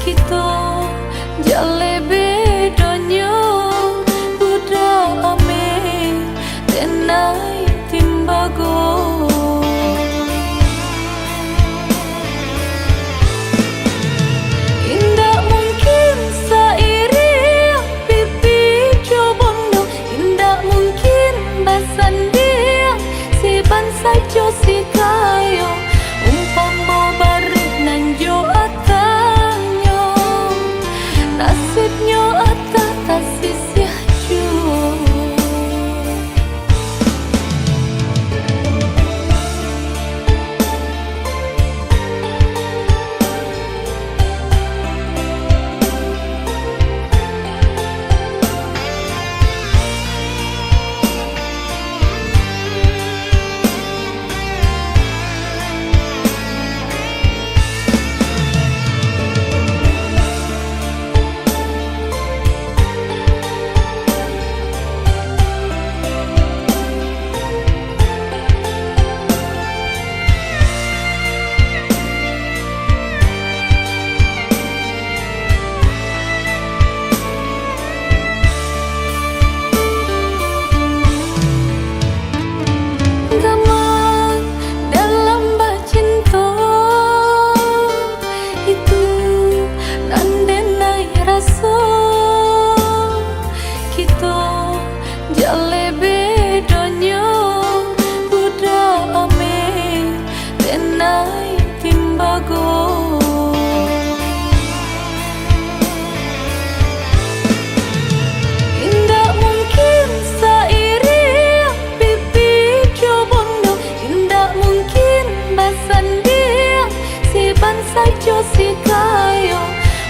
Kita jale bedonyo Buddha ame tenai timbago. Indah mungkin sairi pipi jobondo, indah mungkin basan dia si bansa jo si kayo umpama barik nan jo atanyo nasibnyo atata sisih jo. Jale bedonyo Buddha ame tenai timbago. Indah mungkin sairi pipi jobondo, indah mungkin basan dia si bansa jo si kayo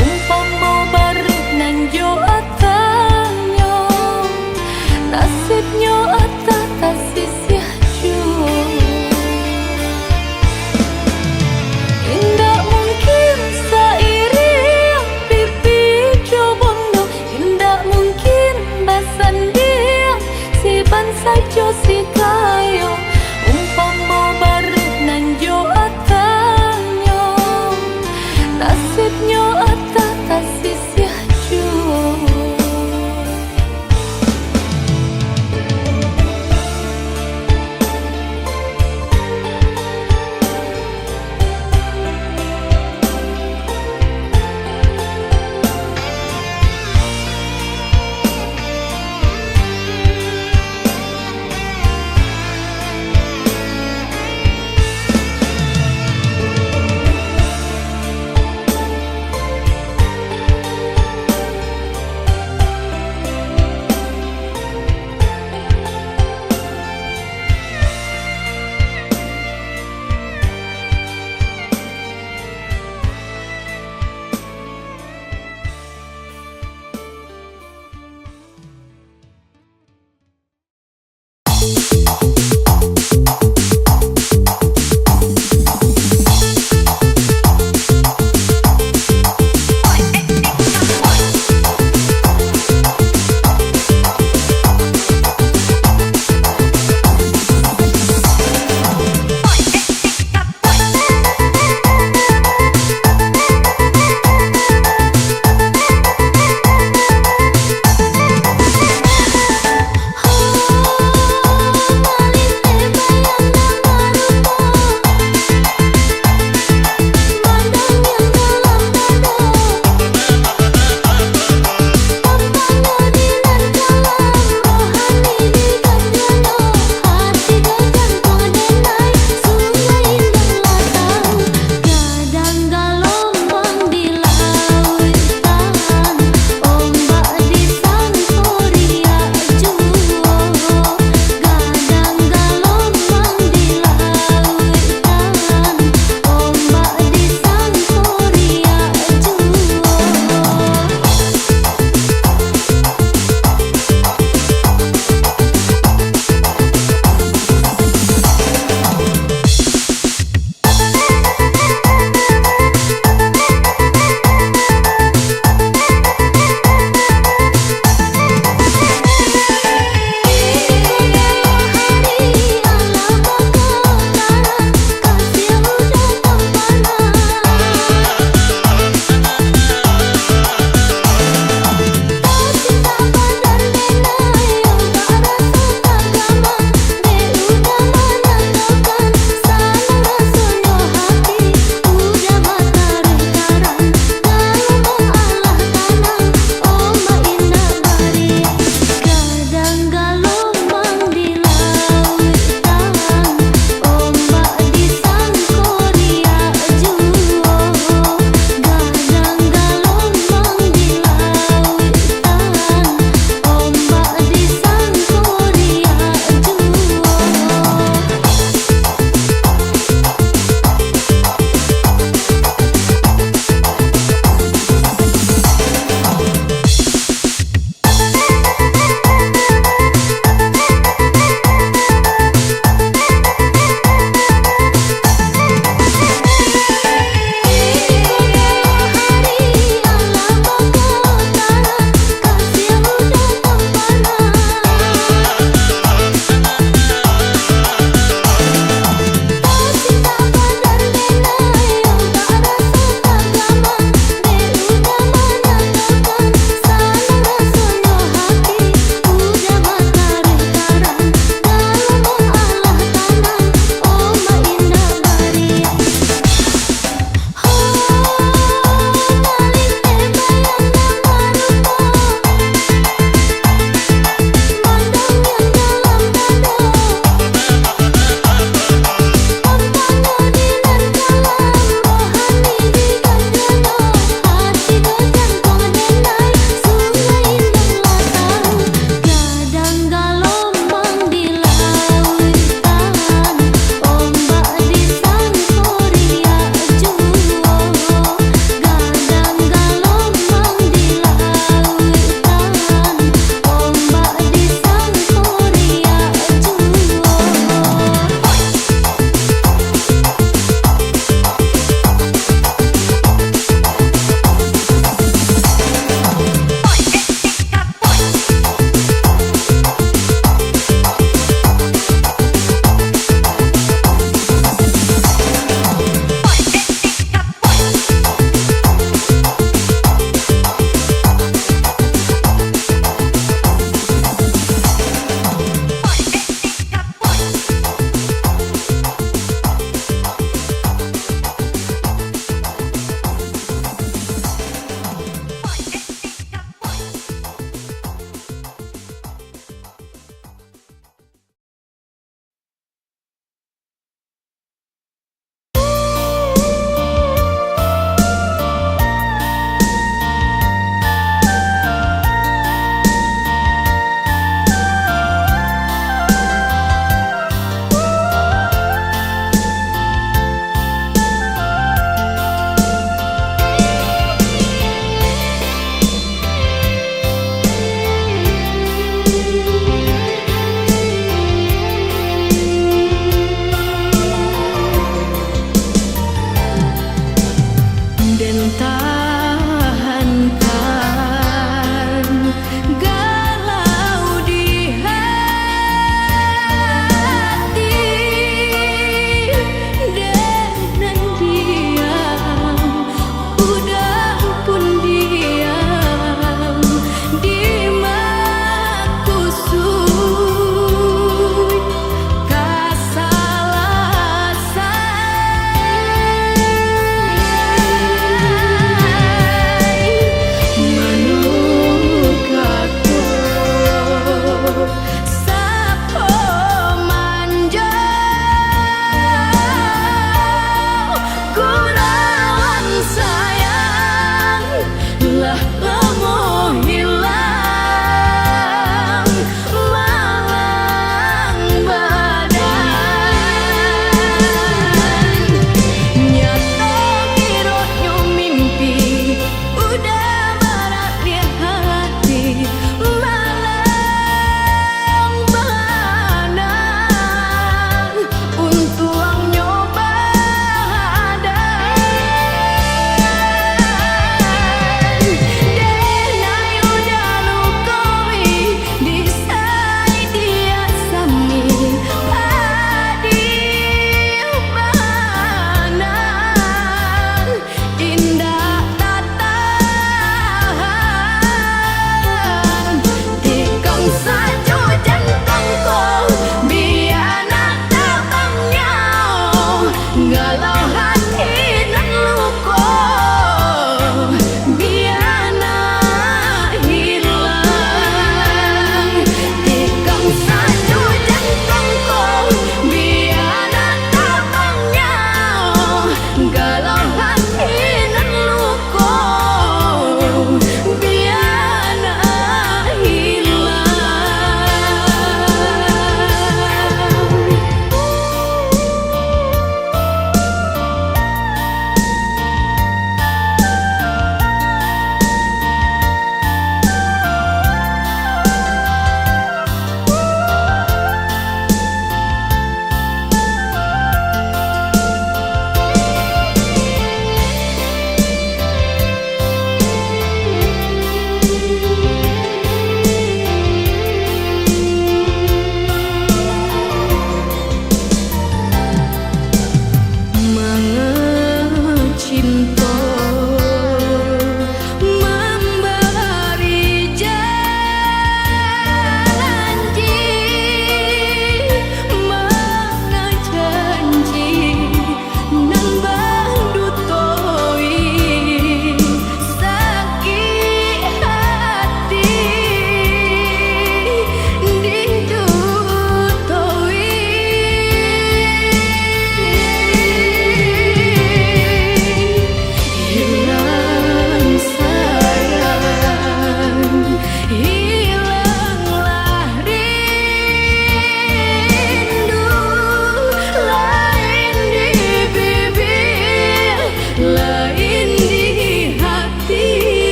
umpama barik nan jo atanyo nasibnyo atata sisih jo. Indah mungkin sairi pipi jobondo, indah mungkin basan dia si bansa jo si kayo umpama barik nan jo atanyo nasibnyo atata sisih jo.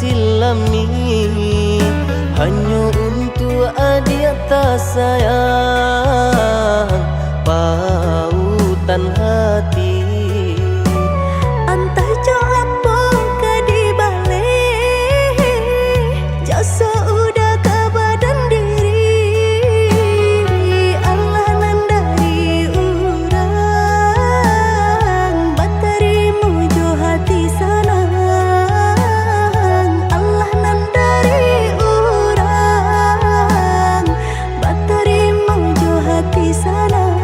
silami hanya untuk adik tak sayang pautan hati. Entah jo apa ke di balik jasa udah ke badan diri Allah nan dari urang baterimu jo hati sanang Allah nan dari urang baterimu jo hati sanang.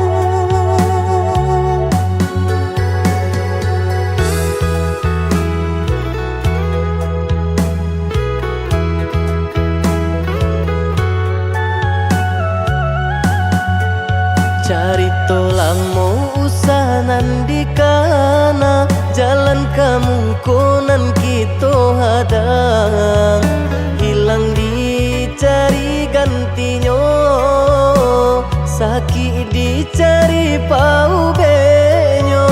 Cari tolong mau usah nandi kana jalan kamu konan kita hadang hilang dicari gantinya sakit dicari pau benyo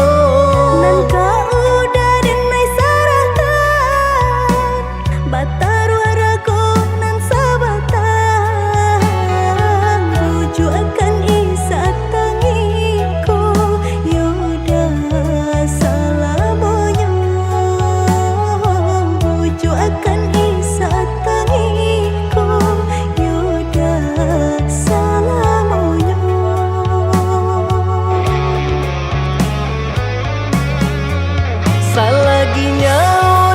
Nan kau udah denai saratan batar waraku nan sabatan buju akan isa tangiku yoda salamonya buju akan isa tangiku yoda salamonya. Salaginya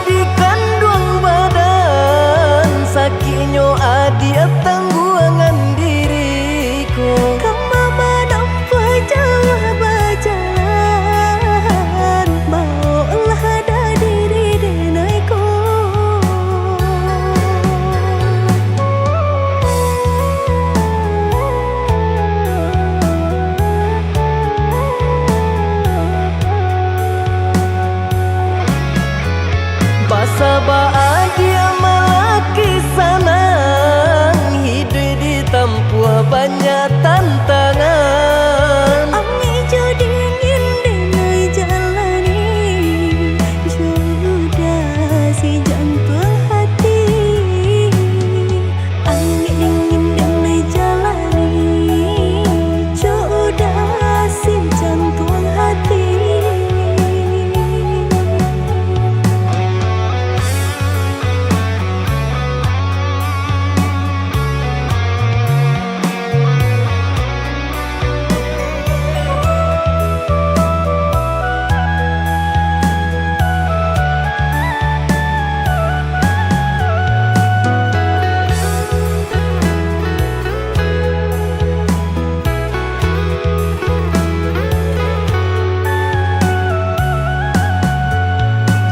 di kandung badan sakitnya adia tangguangan diriku Kamu menampak jauh berjalan maulah ada diri denaiku. Basa bahagia malaki sanang hidup ditempuh banyak tantangan. Angin jo dingin denai jalani jodoh si jantung hati. Angin dingin denai jalani jodoh si jantung hati.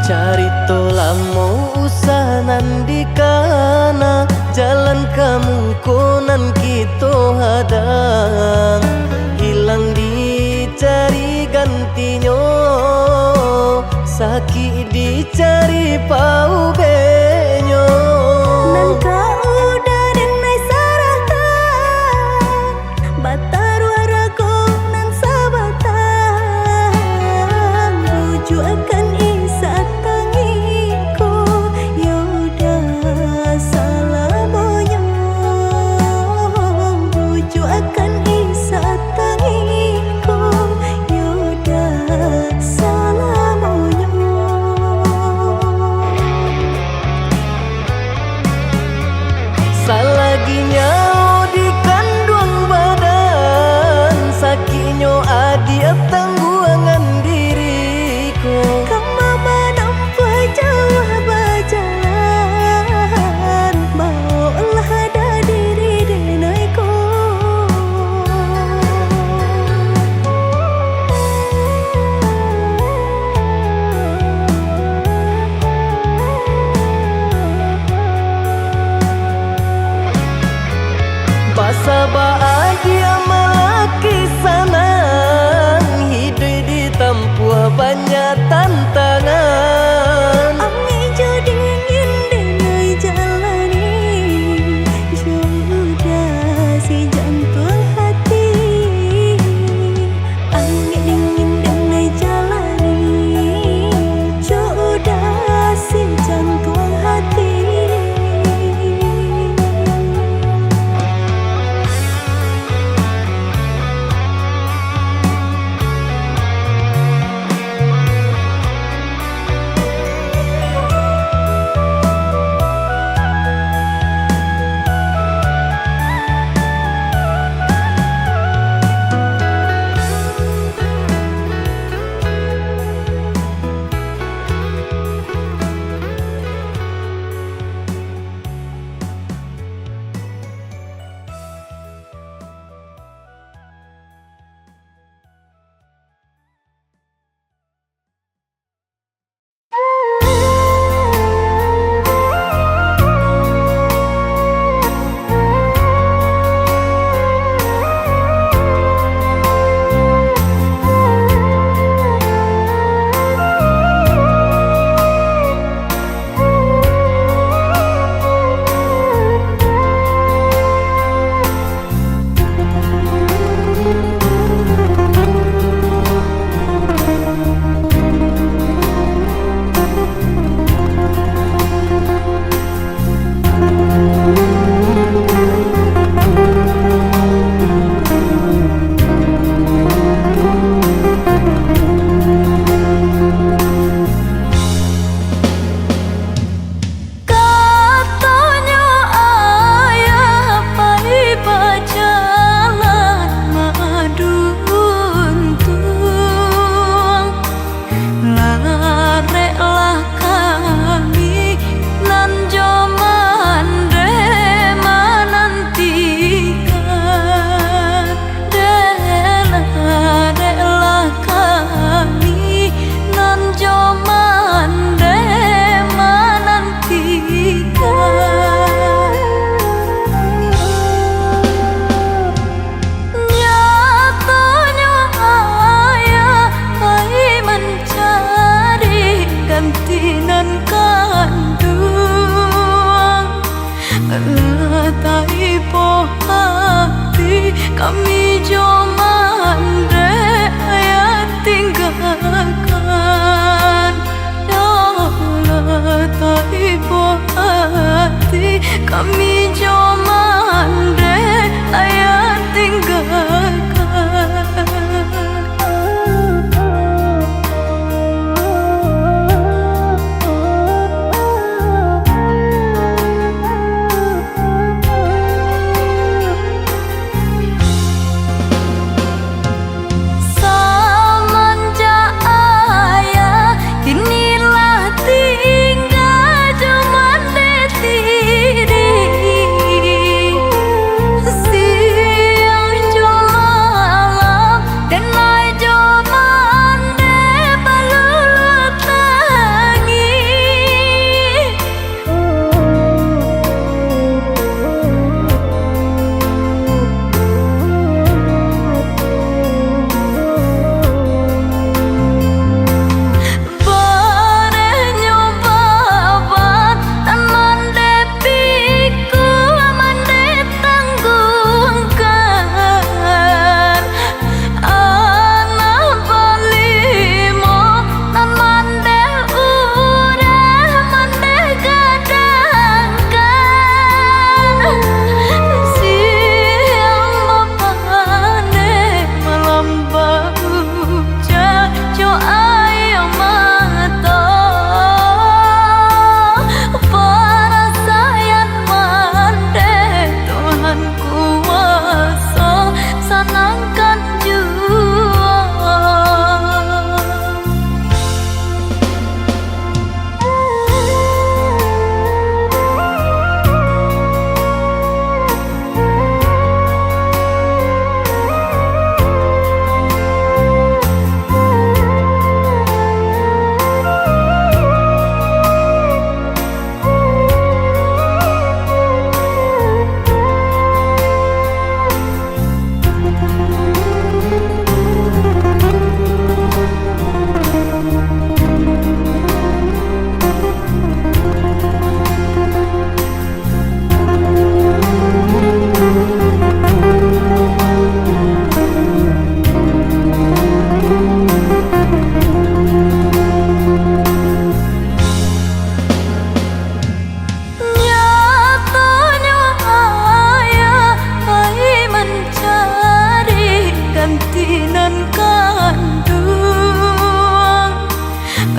Cari tolong mau usah nandi kana jalan kamu konan kita hadang hilang dicari gantinya sakit dicari pau benyo Nan kau udah denai saratan batar waraku nan sabatan buju akan isa tangiku yoda salamonya buju akan isa tangiku yoda salamonya. kami joman ayat tinggalkan. Ya Allah tak ibu hati kami joman ayat tinggalkan.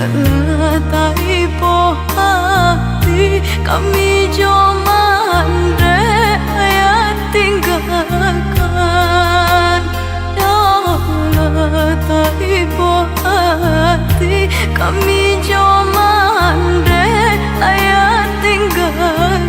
Letai po hati kami joman ayat tinggalkan. Ya Allah letai po hati kami joman ayat tinggalkan.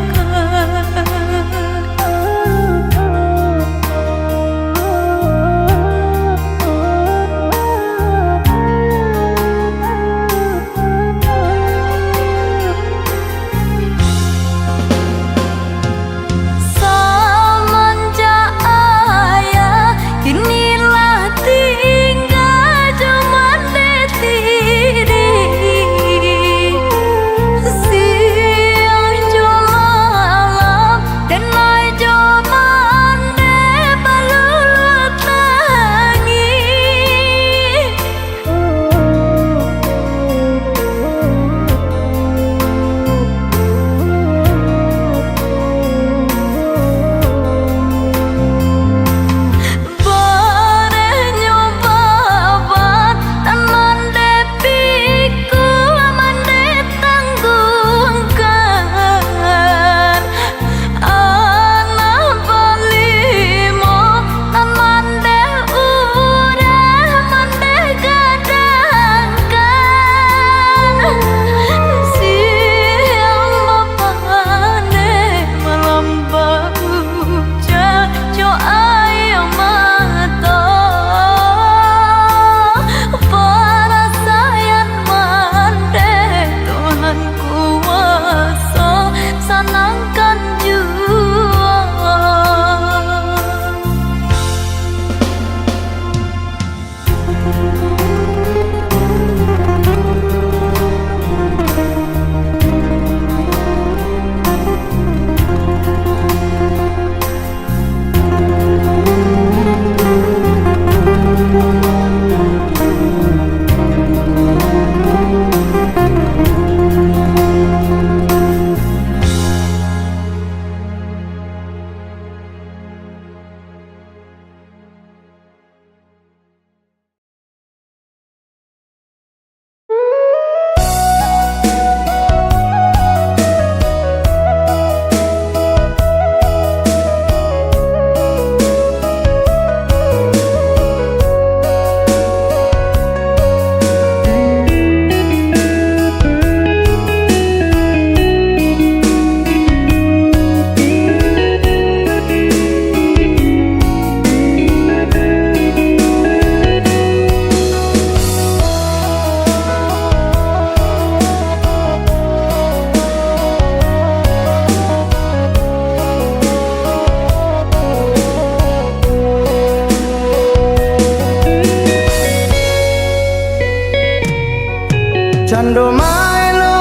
Sando maelo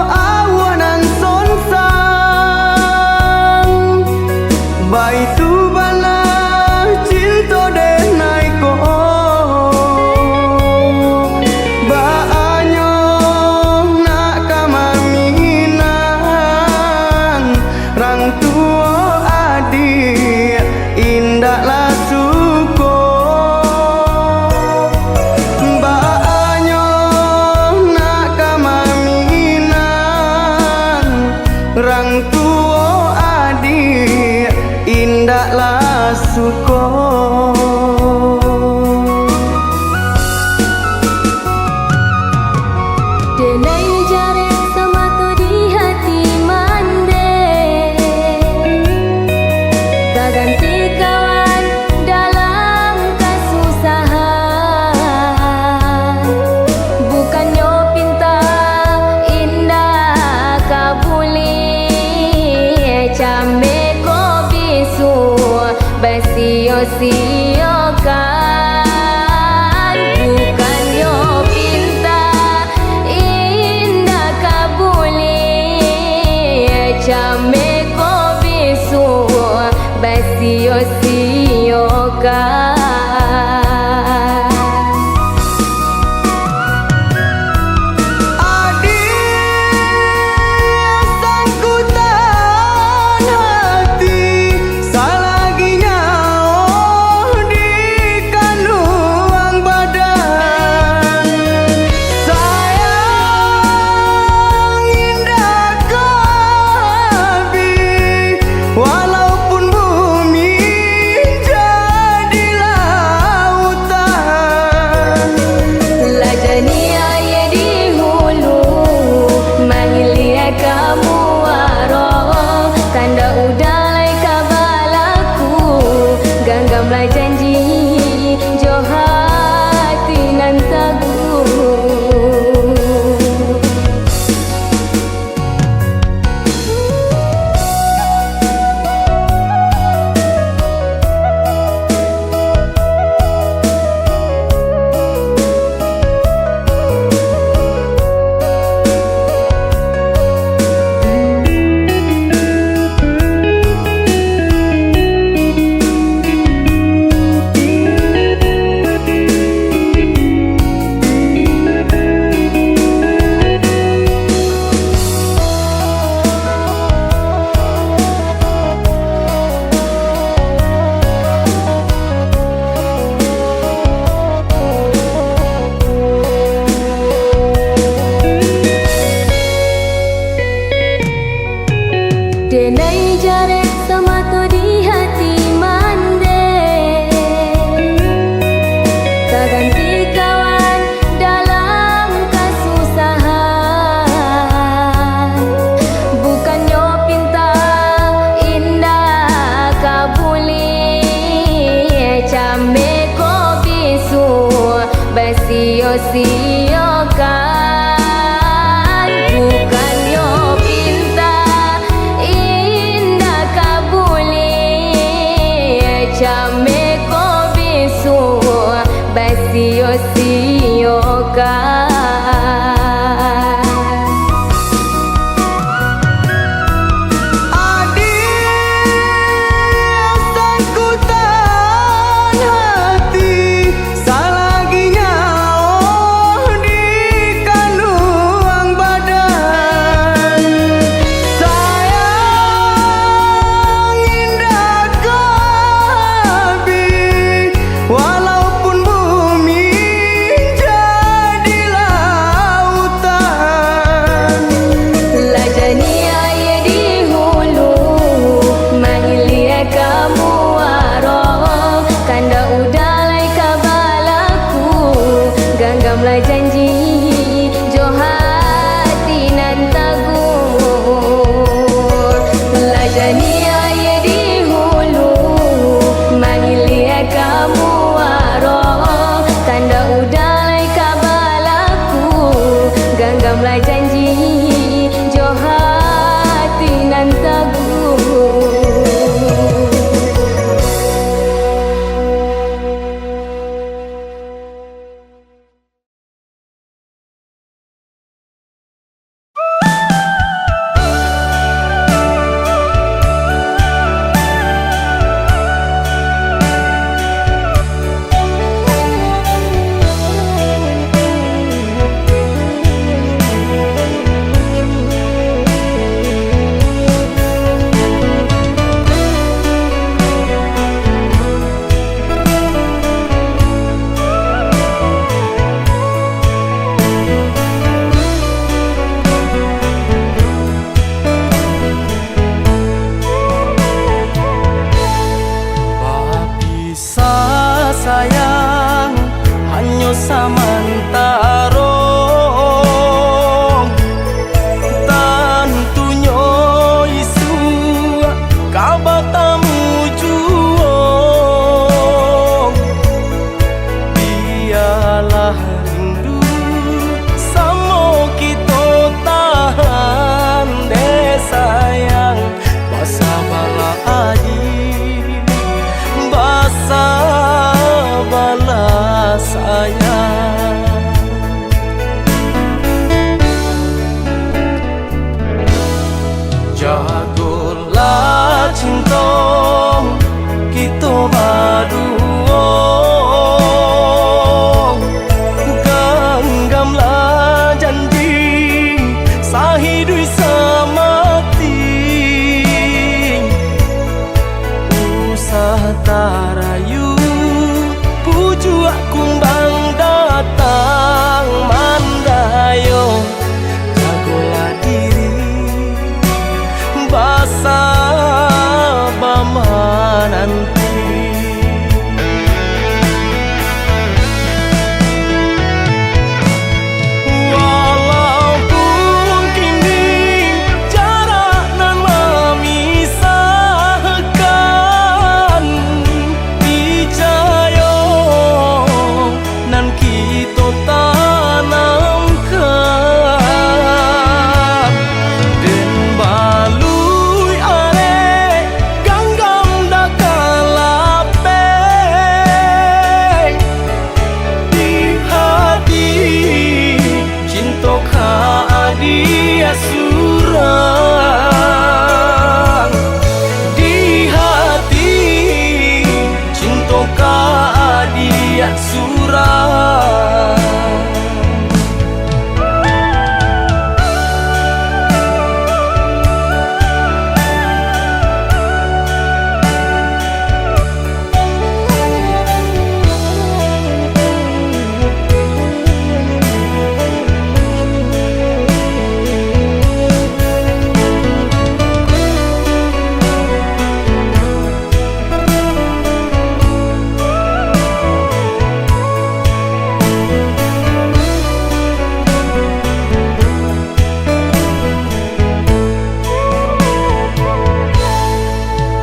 awanan sonsang Baitu bana cinta denai ko Baanyo nak kamaminan Rang tuo adik indah lah suko Baanyo nak kamaminan Rang tuo adik indah lah suko Denai jaret sematu di hati mande Tak ganti kawan dalam kesusahan Bukannya pinta indah kabuli Came ko bisu basio-siokan Bukannya pinta indah kabuli Came ko bisu basio-siokan Walaupun bumi jadi lautan Lajani aye di hulu Mahilia kamu waro Tanda udalai kabalaku Ganggamlah janji Johati nan teguh Denai jaret sematu di hati mande Tak ganti kawan dalam kesusahan Bukannya pinta indah kabuli Came ko bisu basio-siokan Bukannya pinta indah kabuli Came ko bisu basio-siokan Sangkutan hati Salaginya Jagolah cinta kita berdua, genggamlah janji sahidup semati, usah tarayu puju kumbang datang mandayo, jagolah diri basa bama nanti. Walaupun kini jarak nan memisahkan, percaya nan kita tanamkan, dan balui are ganggam dak kalapeng di hati cinta ka adia surang, di hati cinta ka adia surang.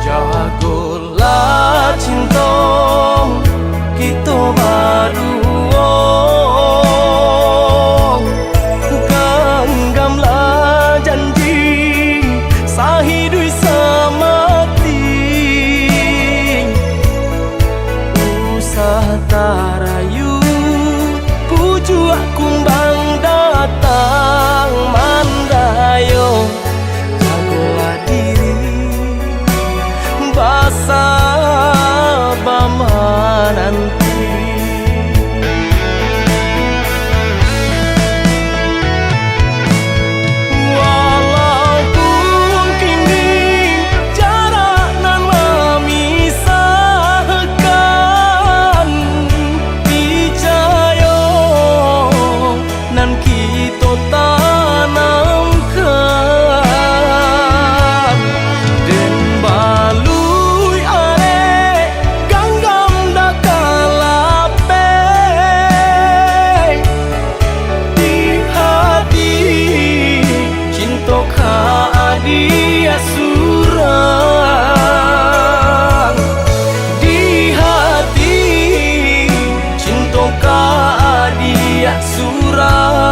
Jagolah cinta kita berdua, genggamlah janji sahidup semati, usah tarayu puju kumbang datang mandayo, jagolah diri basa bama nanti. Walaupun kini jarak nan memisahkan, percaya nan kita tanamkan, dan balui are ganggam dak kalapeng di hati cinta ka adia surang, di hati cinta ka adia surang.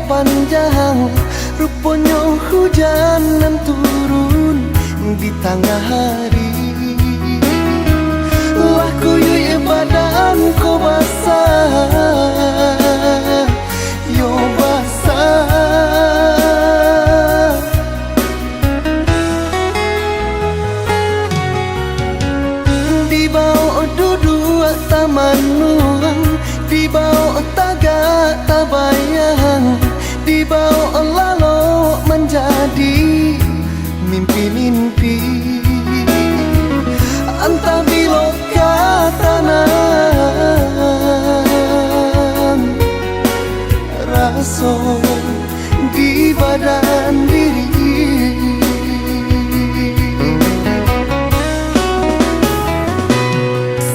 panjang, rupanya hujan nan turun di tengah hari. Wah kuyuy badanku basah, yo basah. taman nuang, di bawah tagak tabayang, di bawah lalu menjadi mimpi-mimpi. Entah bila katanan rasa di badan diri.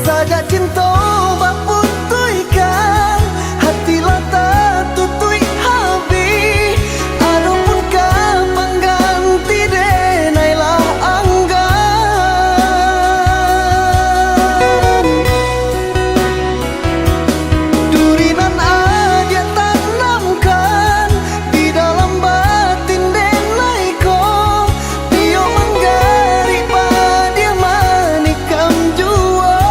Sajak cinta baputuikan, hati lata tutui habis. Adapun kau pengganti denailah anggan. Durinan aja tanamkan di dalam batin denaiku. Dia menggari padia manikam jua.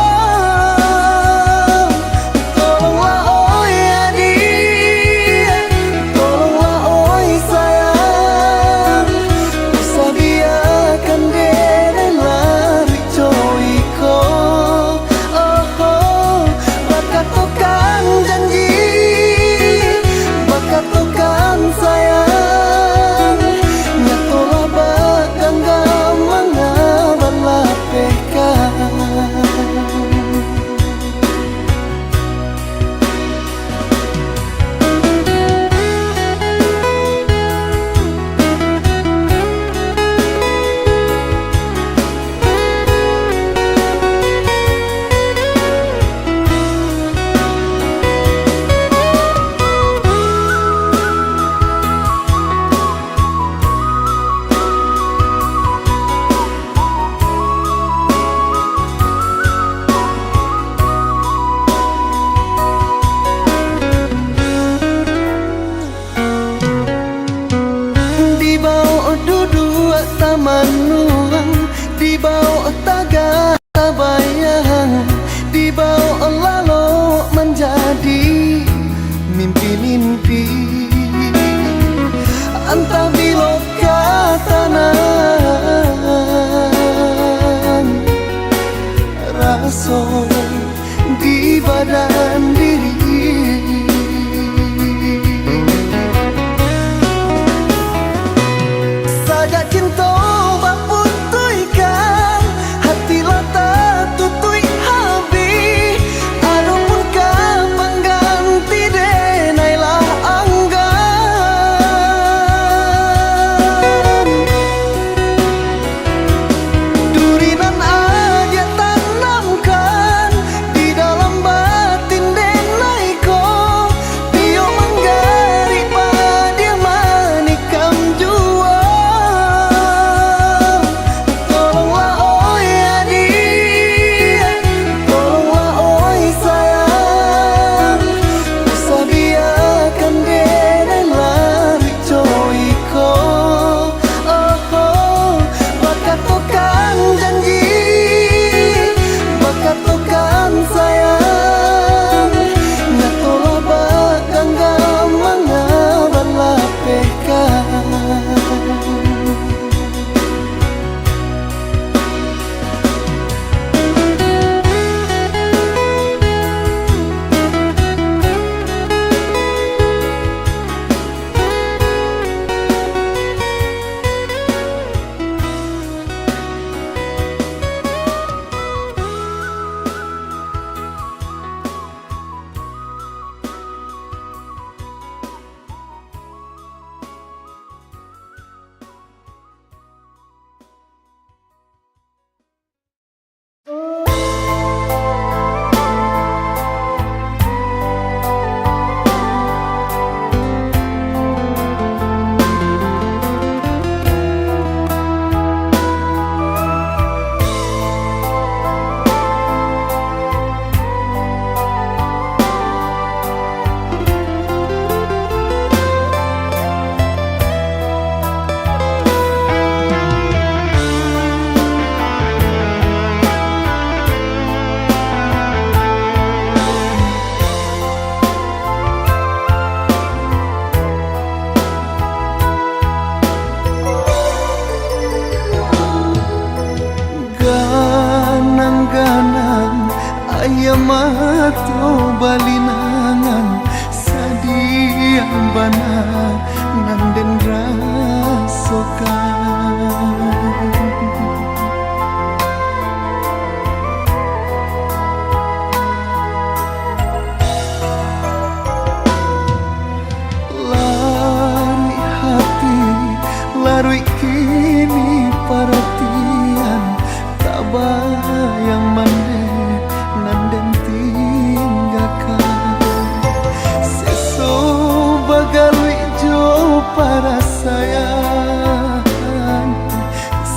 Tolonglah oi adik, tolonglah oi sayang. Usah biarkan deden lari coiko. Oh, bakat tukang janji, bakat tukang sayang. Nyatolah bagang gamangaban lapekan. Di bawah duduk taman nuang, di bawah tagak tabayang, di bawah lalu menjadi mimpi-mimpi. Entah bila katanan rasa di badan diri. Sajak cinta baputuikan, hati lata tutui habis. Adapun kau pengganti denailah anggan. Durinan aja tanamkan di dalam batin Yamato balinangan sadiang bana nanden rasokan. Lari hati, larui kini perhatian tak bayang mande nanden tinggalkan. Seso bagalui jo para sayang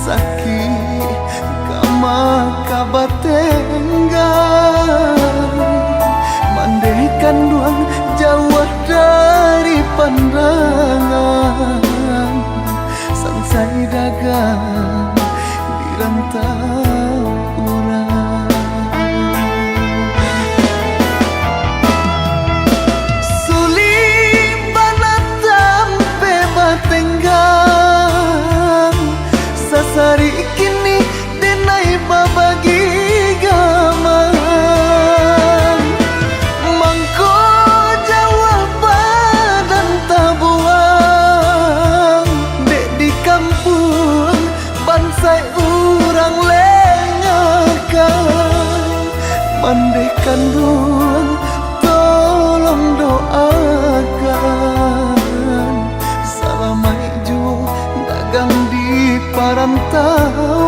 sakit kama kabatenggan. Mandekan duang jauh dari pandangan. Sansai dagang di rantau orang. Sulit banatam bebatenggang. Sasari kini denai babagi gamang. Mangko jawab badan tabuang. Dek di kampung bansai urang lengakan. Mandekan ruang tolong doakan. Salamai jo dagang di parantauan.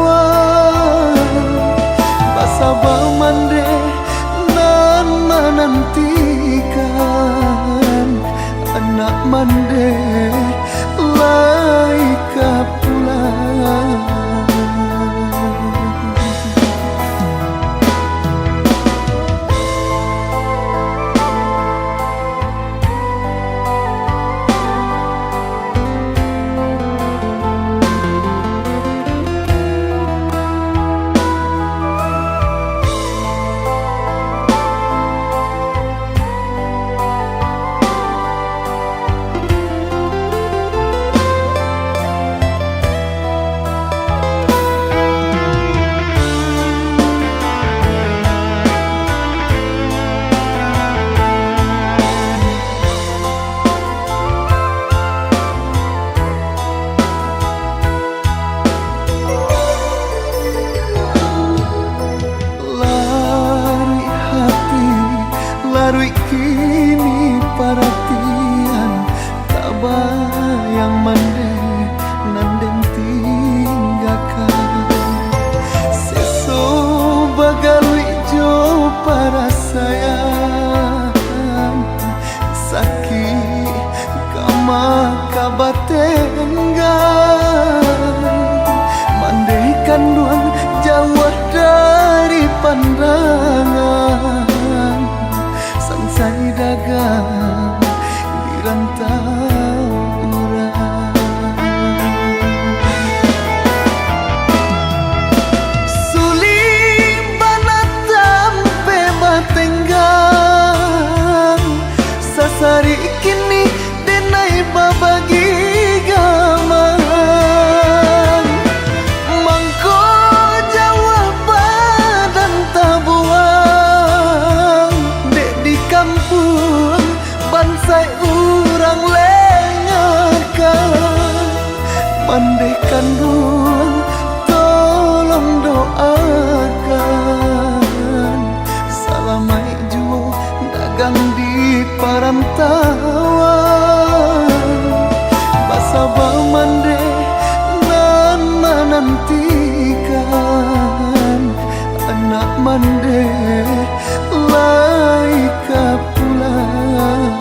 Basaba mande nan menantikan. Anak mande laika pulang. Larui kini perhatian tak bayang mande nanden tinggalkan. Seso bagalui jo para sayang sakit kama kabatenggan. Mandekan duang jauh dari pandangan. Sansai dagang di rantau orang. Sulit banatam bebatenggang. Sasari kini denai babagi gamang. Mangko jawab badan tabuang. Dek di kampung bansai urang lengakan. Mandekan ruang tolong doakan. Salamai jo dagang di parantauan. Basaba mande nan menantikan. Anak mande laika pulang.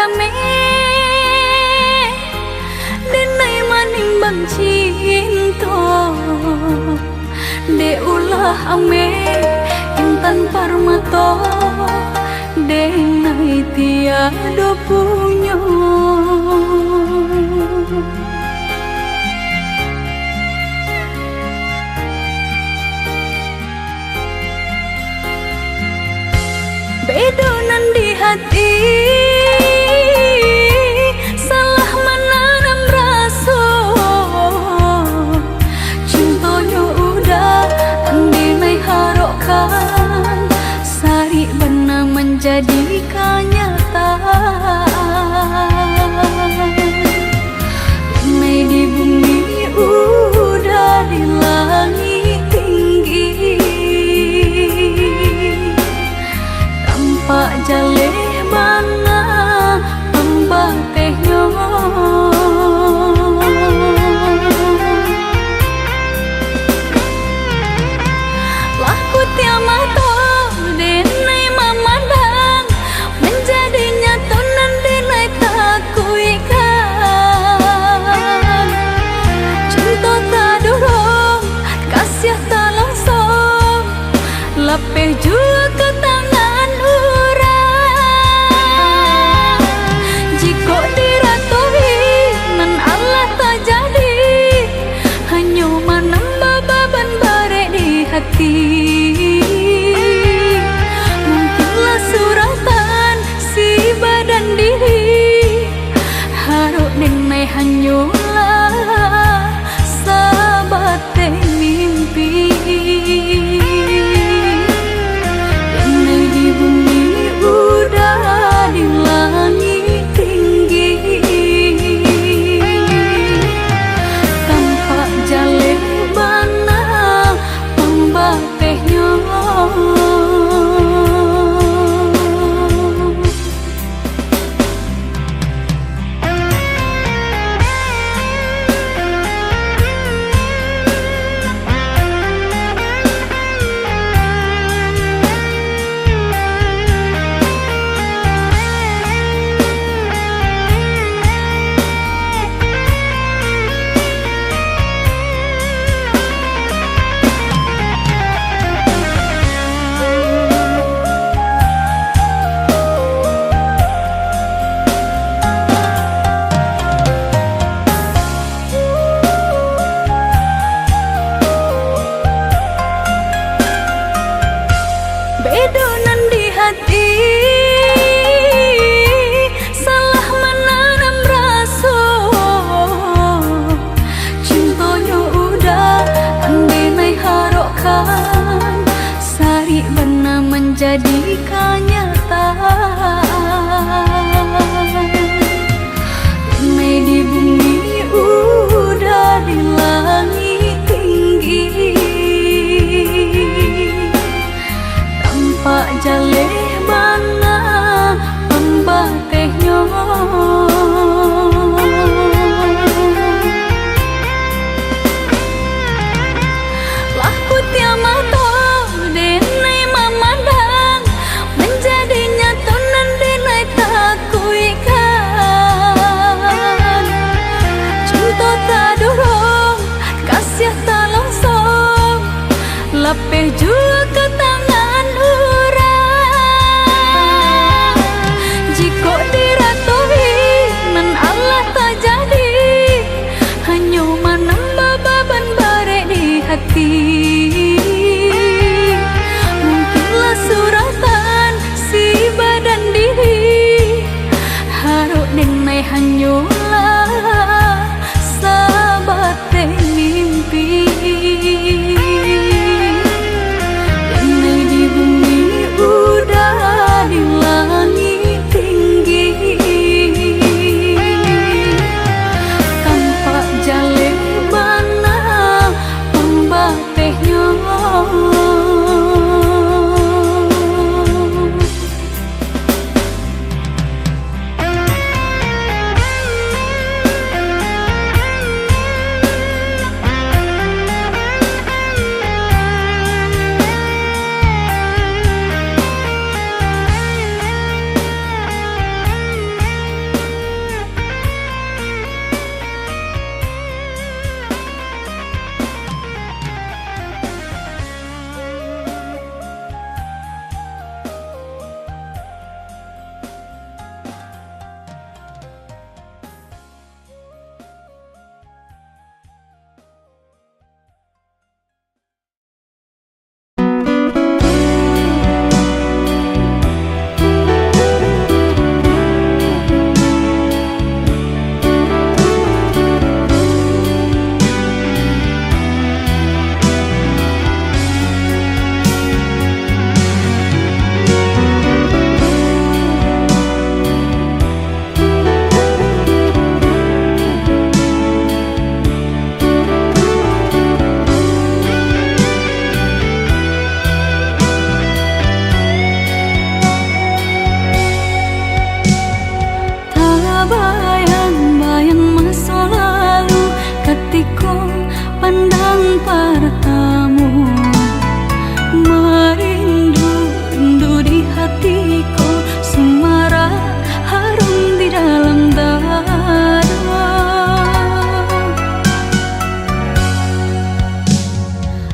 kami denai manimbang cinta de ulah ame intan parmato denai tiada punya. Bedonan di hati salah menanam rasa cintonya udah andai harokkan sari benar menjadi kenyataan. Ini di bumi udah di langit tinggi Pak jaleh bana pembang tehnya laku tiamato denai mamandang menjadi nyata nan denai takuikan cinta tak dorong kasih tak langsung lepeh juga ke tangan orang pertama, merindu di hatiku, semarak harum di dalam dada.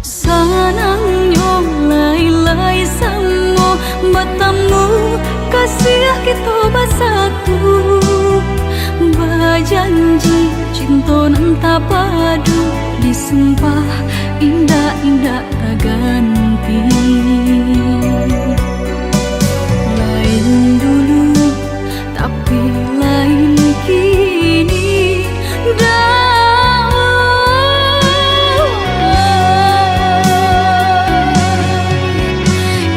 Sanangnya lai-lai samo bertemu, kasih kita bersatu, berjanji cinta nan tak padu, disumpah indah-indah tak ganti. Lain dulu tapi lain kini,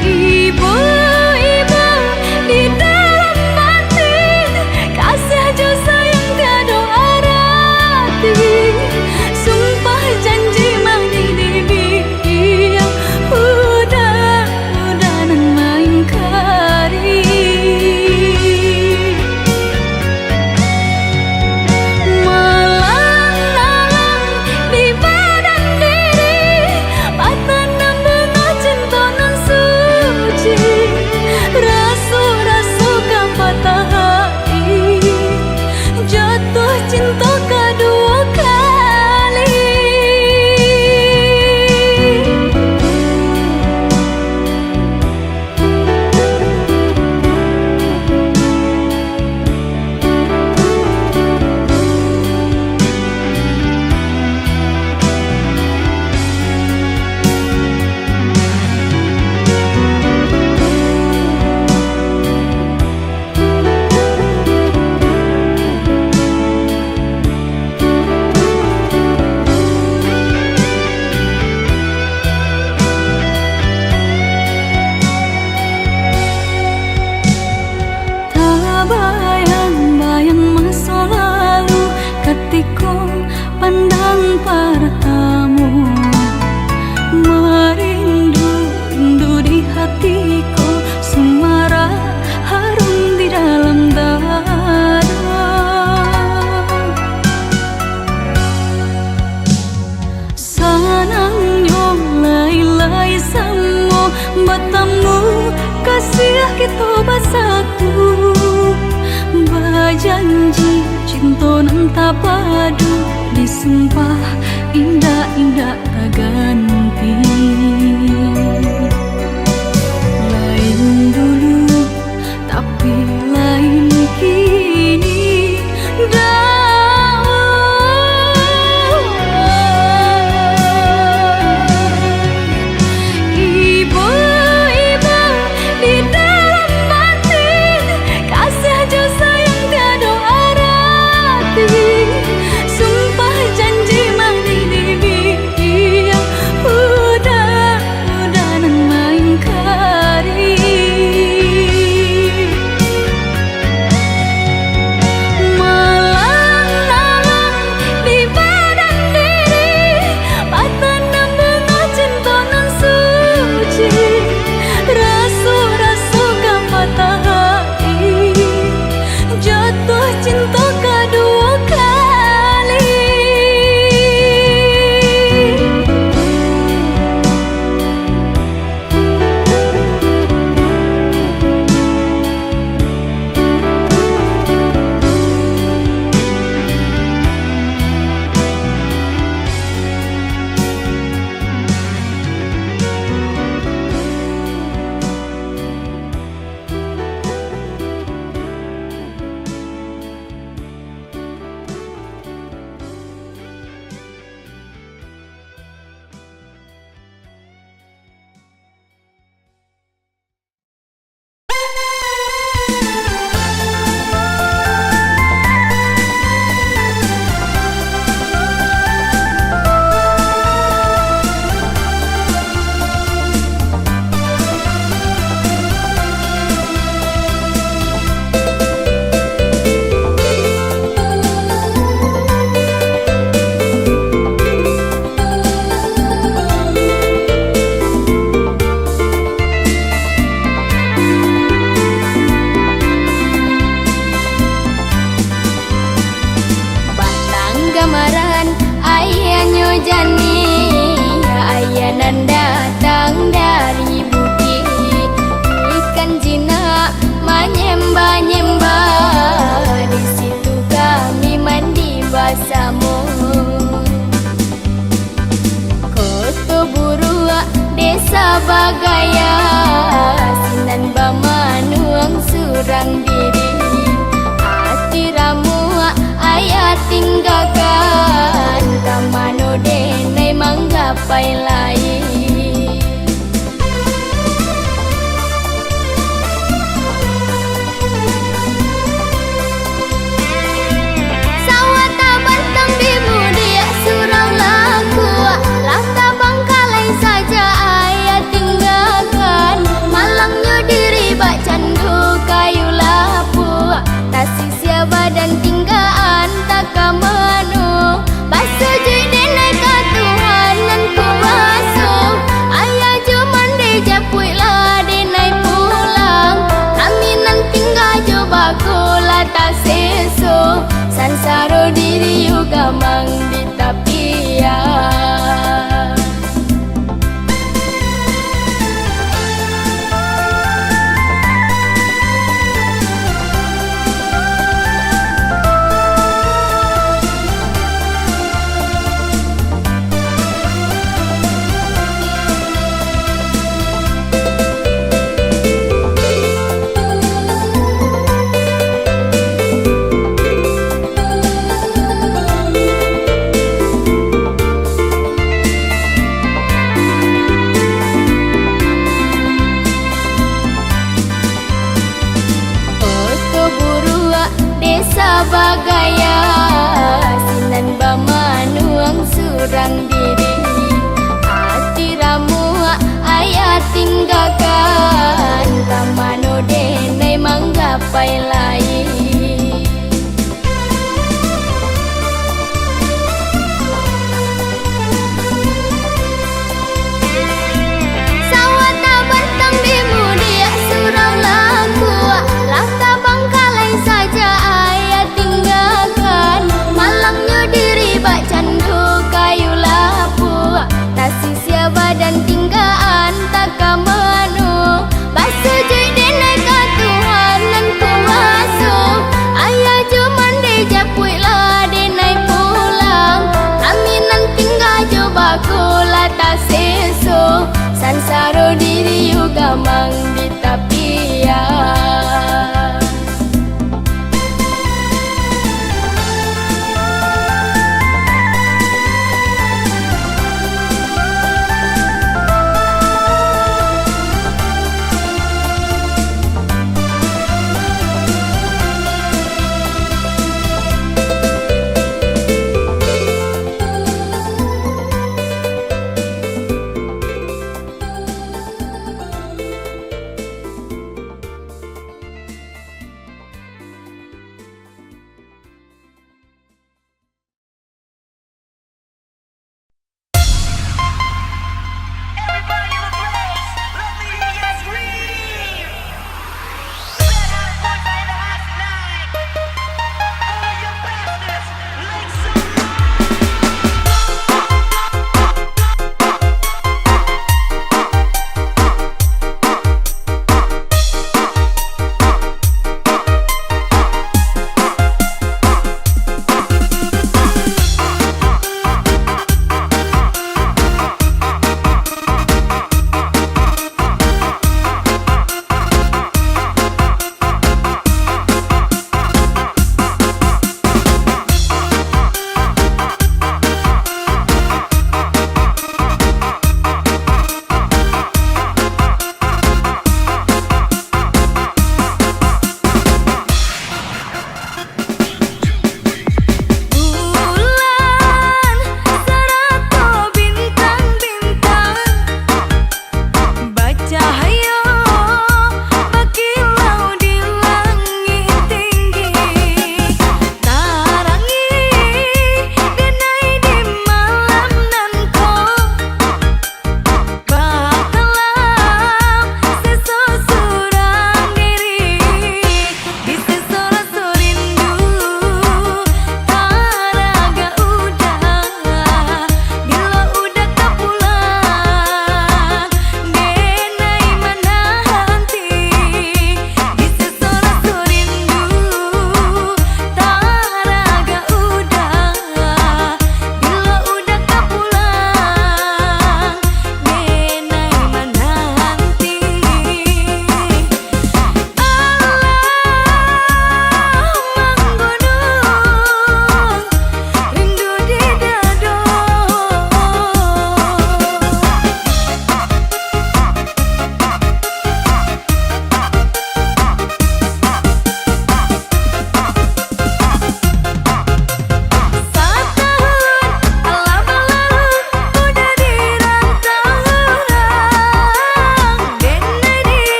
ibu-ibu di dalam hati, kasih aja sayang tiada arti, sumpah janji mandi di yang udah nan main kari. Malang-malang di badan diri, patanam bunga cinta nan suci, rasu-rasu kan patah hati, jatuh cinta kedua kali. Tak bayang-bayang masa lalu, ketika pandang pertama, merindu di hatiku, semarak harum di dalam dada. Sanangnya lai-lai samo bertemu, kasih kita bersatu, berjanji cinta nan tak padu, disumpah indah-indah tak ganti. Lain dulu tapi lain kini, ibu-ibu di dalam batin, kasih aja sayang tiada arti, sumpah janji mandi di yang surang diri hati ramu ayat tinggalkan kamano denai manggapai lain sawata bantang di mudia surang laku laka bangkalai saja ayat tinggalkan malangnya diri bak candu kayu lapu tasi siapa dan tinggaan tak kamano baso jui denai ka Tuhan nan ku baso ayah cuman deja pui lah denai pulang kami nan tinggal coba kula tak seso sansaro diri juga mang di tapian bagaya sinan bamanuang surang diri hati ramu ayat tinggalkan kamano denai manggapai lah